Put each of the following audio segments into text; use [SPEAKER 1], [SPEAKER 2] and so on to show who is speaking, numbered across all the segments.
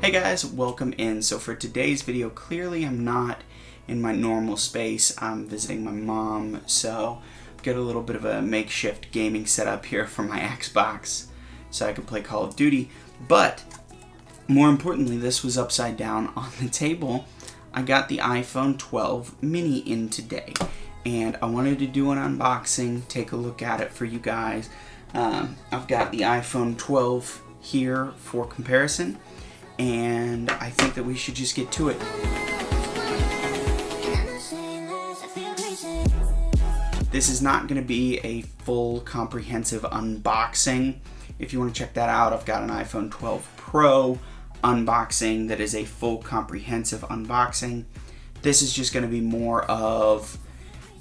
[SPEAKER 1] Hey guys, welcome in. So for today's video, clearly I'm not in my normal space. I'm visiting my mom, so I've got a little bit of a makeshift gaming setup here for my Xbox so I can play Call of Duty. But more importantly, this was upside down on the table. I got the iPhone 12 mini in today, and I wanted to do an unboxing, take a look at it for you guys. I've got the iPhone 12 here for comparison, and I think that we should just get to it. This is not going to be a full comprehensive unboxing. If you want to check that out, I've got an iPhone 12 Pro unboxing that is a full comprehensive unboxing. This is just going to be more of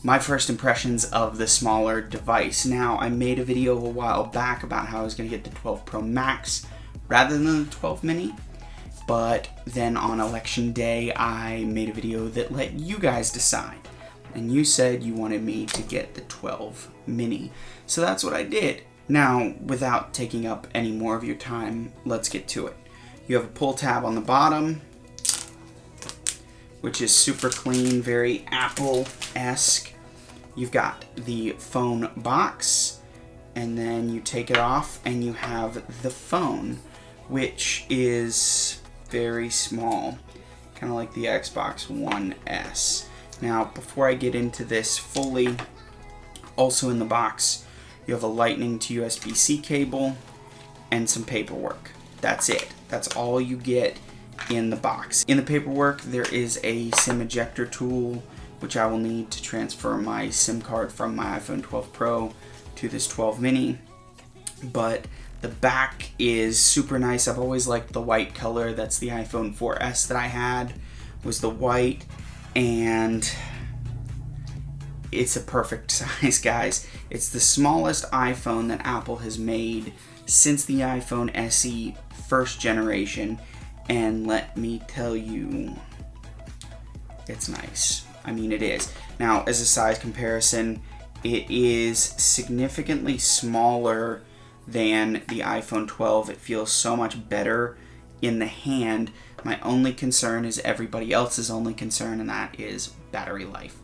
[SPEAKER 1] my first impressions of the smaller device. Now, I made a video a while back about how I was going to get the 12 Pro Max rather than the 12 mini. But then on election day, I made a video that let you guys decide. And you said you wanted me to get the 12 mini. So that's what I did. Now, without taking up any more of your time, let's get to it. You have a pull tab on the bottom, which is super clean, very Apple-esque. You've got the phone box, and then you take it off and you have the phone, which is very small, kind of like the Xbox One S. Now, before I get into this fully, also in the box, you have a Lightning to USB-C cable and some paperwork. That's it. That's all you get in the box. In the paperwork, there is a SIM ejector tool, which I will need to transfer my SIM card from my iPhone 12 Pro to this 12 mini. But the back is super nice. I've always liked the white color. That's the iPhone 4S that I had, was the white, and it's a perfect size, guys. It's the smallest iPhone that Apple has made since the iPhone SE first generation, and let me tell you, it's nice. I mean, it is. Now, as a size comparison, it is significantly smaller than the iPhone 12. It feels so much better in the hand. My only concern is everybody else's only concern, and that is battery life.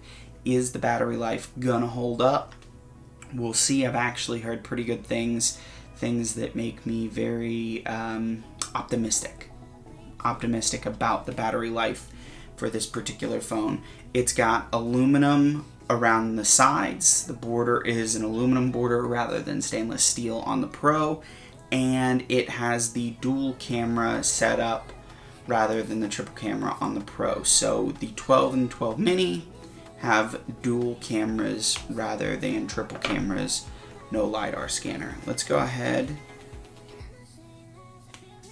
[SPEAKER 1] Is the battery life gonna hold up? We'll see. I've actually heard pretty good things that make me very optimistic about the battery life for this particular phone. It's got aluminum around the sides. The border is an aluminum border rather than stainless steel on the Pro, and it has the dual camera setup rather than the triple camera on the Pro. So the 12 and 12 mini have dual cameras rather than triple cameras. No LiDAR scanner. Let's go ahead,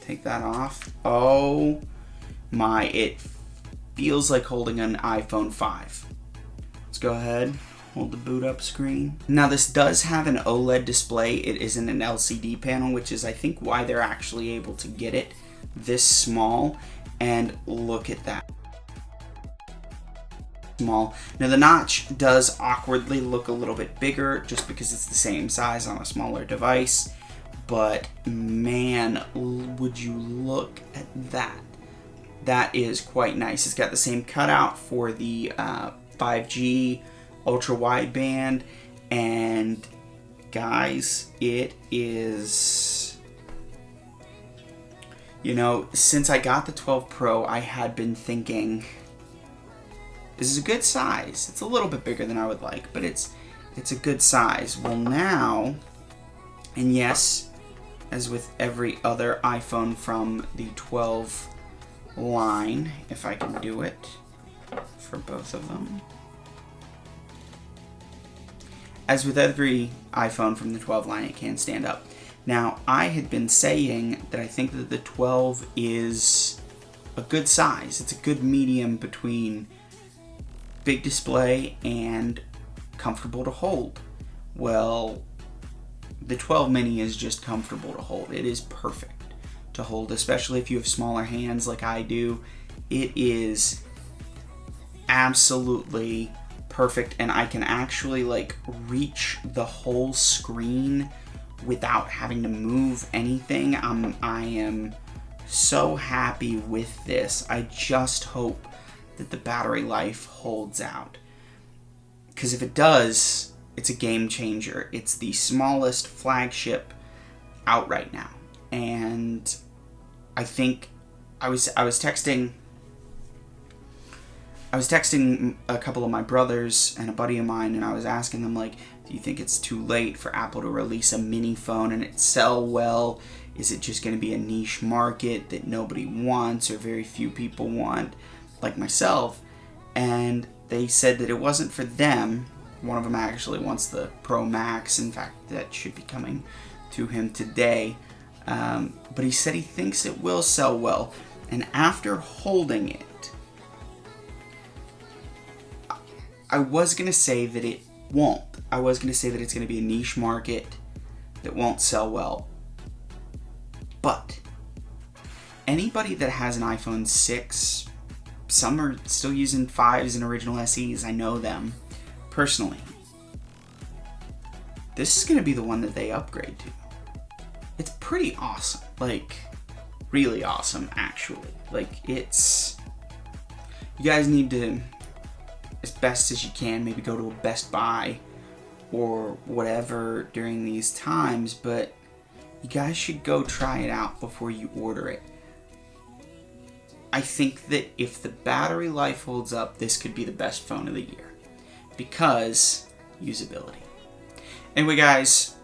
[SPEAKER 1] take that off. Oh my, it feels like holding an iPhone 5. Let's go ahead, hold the boot up screen. Now, this does have an OLED display. It isn't an LCD panel, which is I think why they're actually able to get it this small. And look at that. Small. Now, the notch does awkwardly look a little bit bigger just because it's the same size on a smaller device. But man, would you look at that. That is quite nice. It's got the same cutout for the 5G ultra wideband, and guys, it is, you know, since I got the 12 Pro, I had been thinking this is a good size. It's a little bit bigger than I would like, but it's a good size. Well, now, and yes, as with every other iPhone from the 12 line, if I can do it for both of them. As with every iPhone from the 12 line, it can stand up. Now, I had been saying that I think that the 12 is a good size. It's a good medium between big display and comfortable to hold. Well, the 12 mini is just comfortable to hold. It is perfect to hold, especially if you have smaller hands like I do. It is absolutely perfect, and I can actually like reach the whole screen without having to move anything. I am so happy with this. I just hope that the battery life holds out. Because if it does, it's a game changer. It's the smallest flagship out right now. And I think I was texting a couple of my brothers and a buddy of mine, and I was asking them, like, do you think it's too late for Apple to release a mini phone and it sell well? Is it just going to be a niche market that nobody wants or very few people want, like myself? And they said that it wasn't for them. One of them actually wants the Pro Max. In fact, that should be coming to him today. But he said he thinks it will sell well. And after holding it, I was going to say that it won't. I was going to say that it's going to be a niche market that won't sell well. But anybody that has an iPhone 6, some are still using 5s and original SEs, I know them personally. This is going to be the one that they upgrade to. It's pretty awesome. Like, really awesome, actually. Like, it's... You guys need to, as best as you can, maybe go to a Best Buy or whatever during these times, but you guys should go try it out before you order it. I think that if the battery life holds up, this could be the best phone of the year. Because usability. Anyway, guys,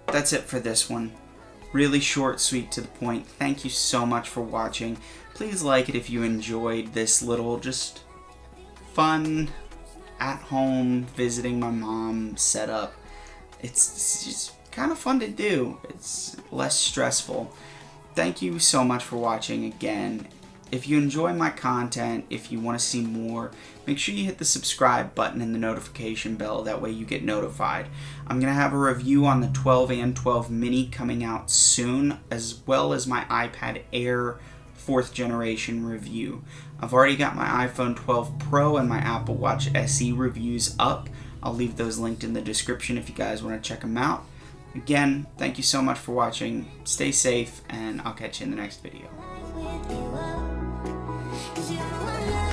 [SPEAKER 1] that's it for this one. Really short, sweet, to the point. Thank you so much for watching. Please like it if you enjoyed this little just fun at home visiting my mom setup. It's just kind of fun to do. It's less stressful. Thank you so much for watching again. If you enjoy my content, if you want to see more, make sure you hit the subscribe button and the notification bell. That way you get notified. I'm going to have a review on the 12 and 12 mini coming out soon, as well as my iPad Air 4th generation review. I've already got my iPhone 12 Pro and my Apple Watch SE reviews up. I'll leave those linked in the description if you guys want to check them out. Again, thank you so much for watching. Stay safe, and I'll catch you in the next video.
[SPEAKER 2] With you up, 'cause you know I love